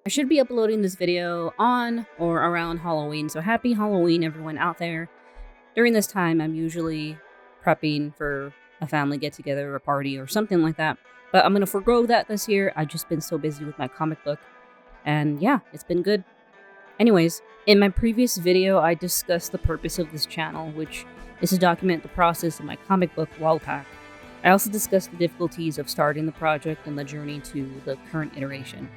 I should be uploading this video on or around Halloween, so happy Halloween everyone out there. During this time, I'm usually prepping for a family get-together, a party, or something like that, but I'm gonna forego that this year. I've just been so busy with my comic book, and yeah, it's been good. Anyways, in my previous video, I discussed the purpose of this channel, which is to document the process of my comic book Wildpack. I also discussed the difficulties of starting the project and the journey to the current iteration.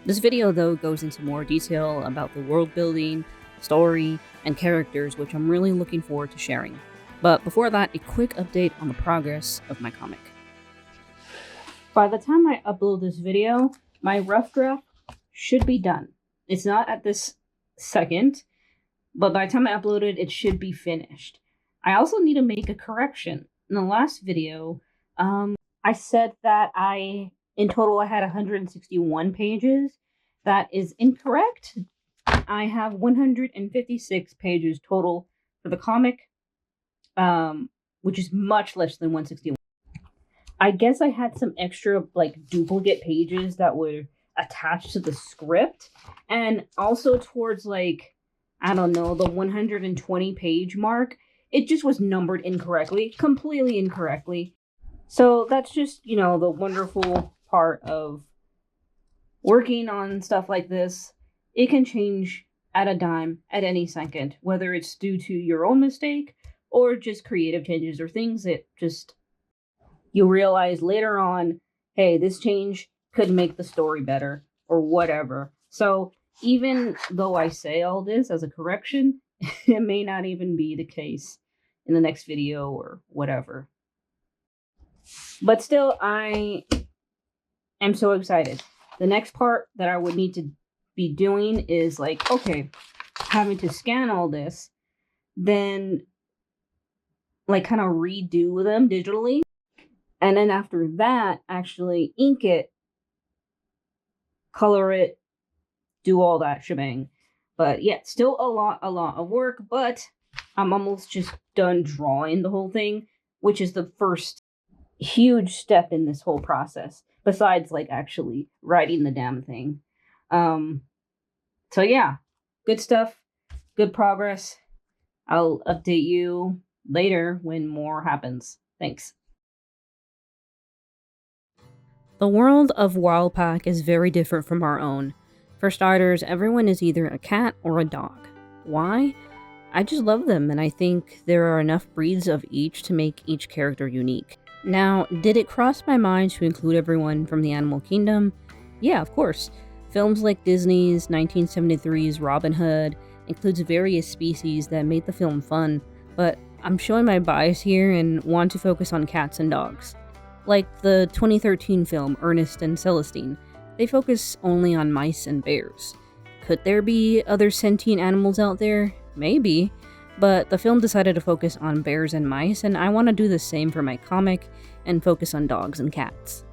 This video, though, goes into more detail about the world building, story, and characters, which I'm really looking forward to sharing. But before that, a quick update on the progress of my comic. By the time I upload this video, my rough draft should be done. It's not at this second, but by the time I upload it, it should be finished. I also need to make a correction. In the last video, I said that in total, I had 161 pages. That is incorrect. I have 156 pages total for the comic, which is much less than 161. I guess I had some extra, duplicate pages that were attached to the script, and also towards, the 120 page mark, it just was numbered incorrectly, completely incorrectly. So that's just, the wonderful part of working on stuff like this. It can change at a dime at any second, whether it's due to your own mistake or just creative changes or things that just you realize later on, hey, this change could make the story better or whatever. So even though I say all this as a correction, it may not even be the case in the next video or whatever. But still, I am so excited. The next part that I would need to be doing is having to scan all this, then kind of redo them digitally. And then after that, actually ink it, color it, do all that shebang. But yeah, still a lot of work, but I'm almost just done drawing the whole thing, which is the first huge step in this whole process, besides actually writing the damn thing. So yeah, good stuff, good progress. I'll update you later when more happens. Thanks. The world of Wildpack is very different from our own. For starters, everyone is either a cat or a dog. Why? I just love them, and I think there are enough breeds of each to make each character unique. Now, did it cross my mind to include everyone from the animal kingdom? Yeah, of course. Films like Disney's 1973's Robin Hood includes various species that made the film fun, but I'm showing my bias here and want to focus on cats and dogs. Like the 2013 film Ernest and Celestine, they focus only on mice and bears. Could there be other sentient animals out there? Maybe. But the film decided to focus on bears and mice, and I want to do the same for my comic and focus on dogs and cats.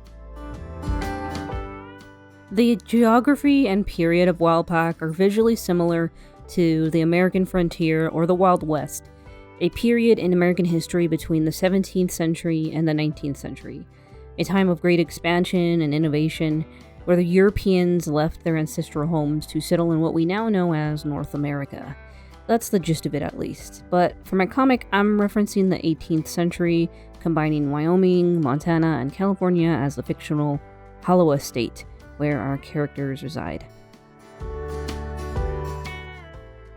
The geography and period of Wildpack are visually similar to the American frontier or the Wild West, a period in American history between the 17th century and the 19th century, a time of great expansion and innovation where the Europeans left their ancestral homes to settle in what we now know as North America. That's the gist of it, at least. But for my comic, I'm referencing the 18th century, combining Wyoming, Montana, and California as the fictional Hollowa State, where our characters reside.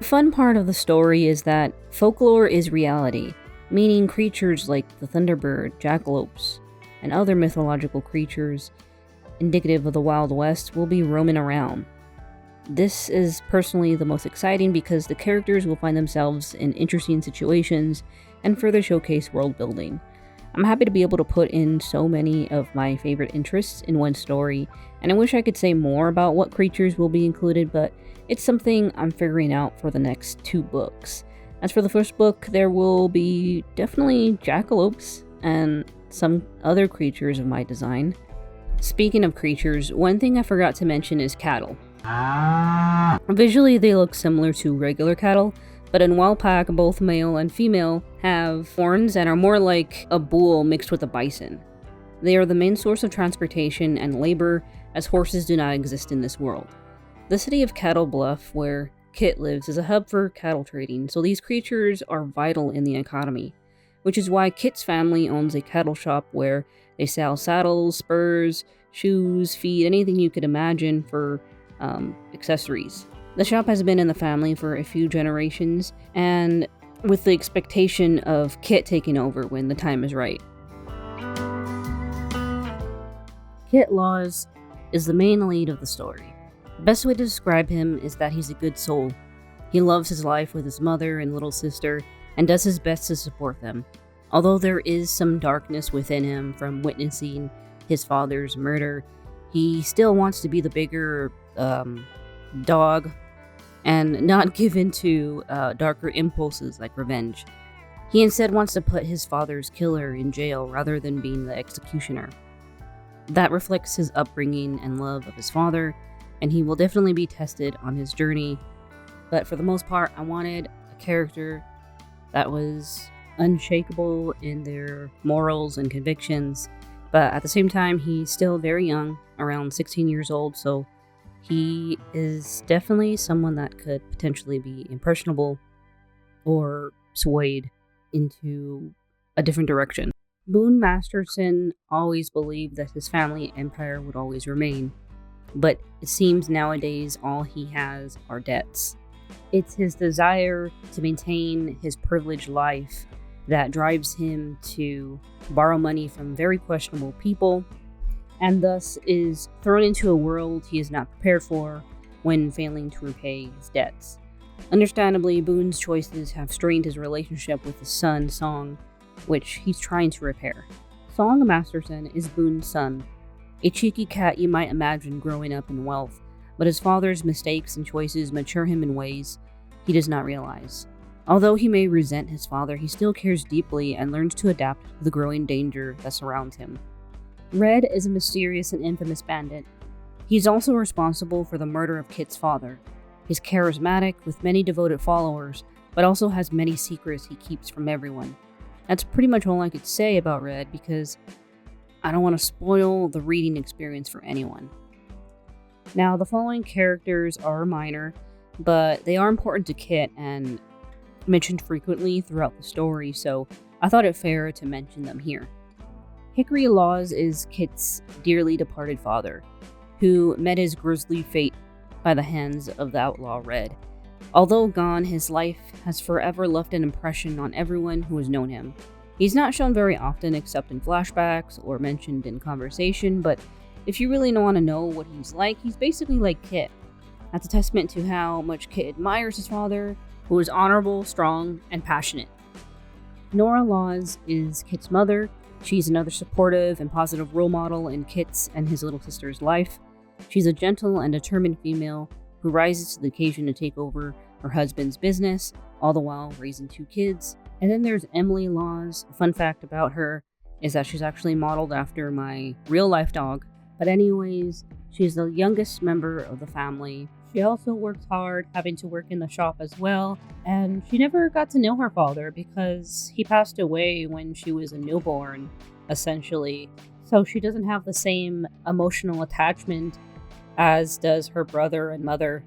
The fun part of the story is that folklore is reality, meaning creatures like the Thunderbird, jackalopes, and other mythological creatures indicative of the Wild West will be roaming around. This is personally the most exciting because the characters will find themselves in interesting situations and further showcase world building. I'm happy to be able to put in so many of my favorite interests in one story, and I wish I could say more about what creatures will be included, but it's something I'm figuring out for the next 2 books. As for the first book, there will be definitely jackalopes and some other creatures of my design. Speaking of creatures, one thing I forgot to mention is cattle. Visually, they look similar to regular cattle, but in Wildpack, both male and female have horns and are more like a bull mixed with a bison. They are the main source of transportation and labor, as horses do not exist in this world. The city of Cattle Bluff, where Kit lives, is a hub for cattle trading, so these creatures are vital in the economy, which is why Kit's family owns a cattle shop where they sell saddles, spurs, shoes, feed, anything you could imagine for accessories. The shop has been in the family for a few generations, and with the expectation of Kit taking over when the time is right. Kit Laws is the main lead of the story. The best way to describe him is that he's a good soul. He loves his life with his mother and little sister and does his best to support them. Although there is some darkness within him from witnessing his father's murder, he still wants to be the bigger dog and not give in to darker impulses like revenge. He instead wants to put his father's killer in jail rather than being the executioner. That reflects his upbringing and love of his father, and he will definitely be tested on his journey. But for the most part, I wanted a character that was unshakable in their morals and convictions, but at the same time, he's still very young, around 16 years old, so he is definitely someone that could potentially be impressionable or swayed into a different direction. Boone Masterson always believed that his family empire would always remain, but it seems nowadays all he has are debts. It's his desire to maintain his privileged life that drives him to borrow money from very questionable people, and thus is thrown into a world he is not prepared for when failing to repay his debts. Understandably, Boone's choices have strained his relationship with his son, Song, which he's trying to repair. Song Masterson is Boone's son, a cheeky cat you might imagine growing up in wealth, but his father's mistakes and choices mature him in ways he does not realize. Although he may resent his father, he still cares deeply and learns to adapt to the growing danger that surrounds him. Red is a mysterious and infamous bandit. He's also responsible for the murder of Kit's father. He's charismatic with many devoted followers, but also has many secrets he keeps from everyone. That's pretty much all I could say about Red because I don't want to spoil the reading experience for anyone. Now, the following characters are minor, but they are important to Kit and mentioned frequently throughout the story, so I thought it fair to mention them here. Hickory Laws is Kit's dearly departed father, who met his grisly fate by the hands of the outlaw Red. Although gone, his life has forever left an impression on everyone who has known him. He's not shown very often except in flashbacks or mentioned in conversation, but if you really want to know what he's like, he's basically like Kit. That's a testament to how much Kit admires his father, who is honorable, strong, and passionate. Nora Laws is Kit's mother. She's another supportive and positive role model in Kit's and his little sister's life. She's a gentle and determined female who rises to the occasion to take over her husband's business, all the while raising 2 kids. And then there's Emily Laws. A fun fact about her is that she's actually modeled after my real-life dog. But anyways, she's the youngest member of the family. She also works hard, having to work in the shop as well, and she never got to know her father because he passed away when she was a newborn, essentially. So she doesn't have the same emotional attachment as does her brother and mother.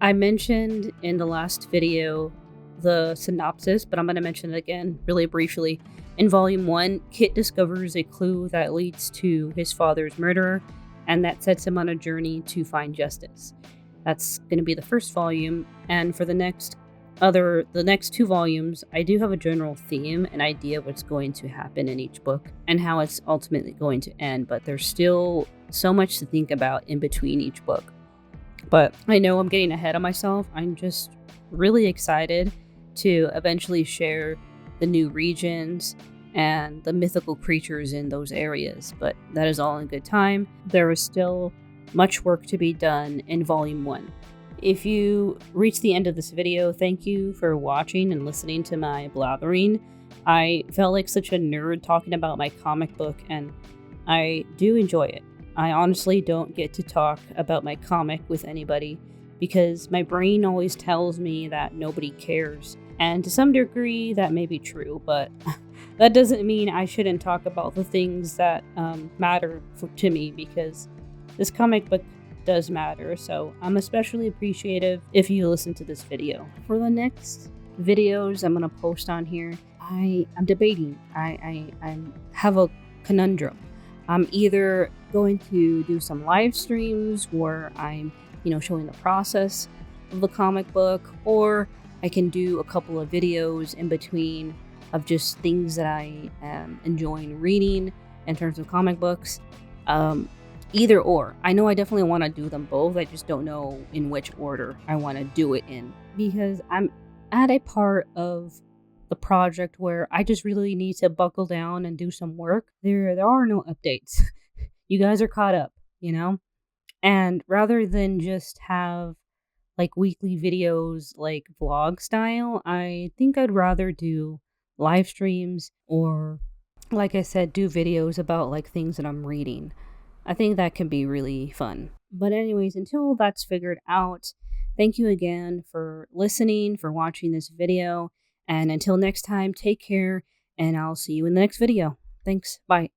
I mentioned in the last video the synopsis, but I'm going to mention it again really briefly. In Volume 1, Kit discovers a clue that leads to his father's murderer, and that sets him on a journey to find justice. That's going to be the first volume, and for the next 2 volumes, I do have a general theme and idea what's going to happen in each book and how it's ultimately going to end, but there's still so much to think about in between each book. But I know I'm getting ahead of myself. I'm just really excited to eventually share the new regions and the mythical creatures in those areas, but that is all in good time. There is still much work to be done in Volume 1. If you reach the end of this video, thank you for watching and listening to my blathering. I felt like such a nerd talking about my comic book, and I do enjoy it. I honestly don't get to talk about my comic with anybody because my brain always tells me that nobody cares. And to some degree, that may be true, but that doesn't mean I shouldn't talk about the things that matter to me, because this comic book does matter. So I'm especially appreciative if you listen to this video. For the next videos I'm gonna post on here, I'm debating. I have a conundrum. I'm either going to do some live streams where I'm, showing the process of the comic book, or I can do a couple of videos in between of just things that I am enjoying reading in terms of comic books. Either or. I know I definitely want to do them both. I just don't know in which order I want to do it in, because I'm at a part of the project where I just really need to buckle down and do some work. There are no updates. You guys are caught up, And rather than just have like weekly videos like vlog style, I think I'd rather do live streams, or like I said, do videos about like things that I'm reading. I think that can be really fun. But anyways, until that's figured out, thank you again for listening, for watching this video. And until next time, take care, and I'll see you in the next video. Thanks. Bye.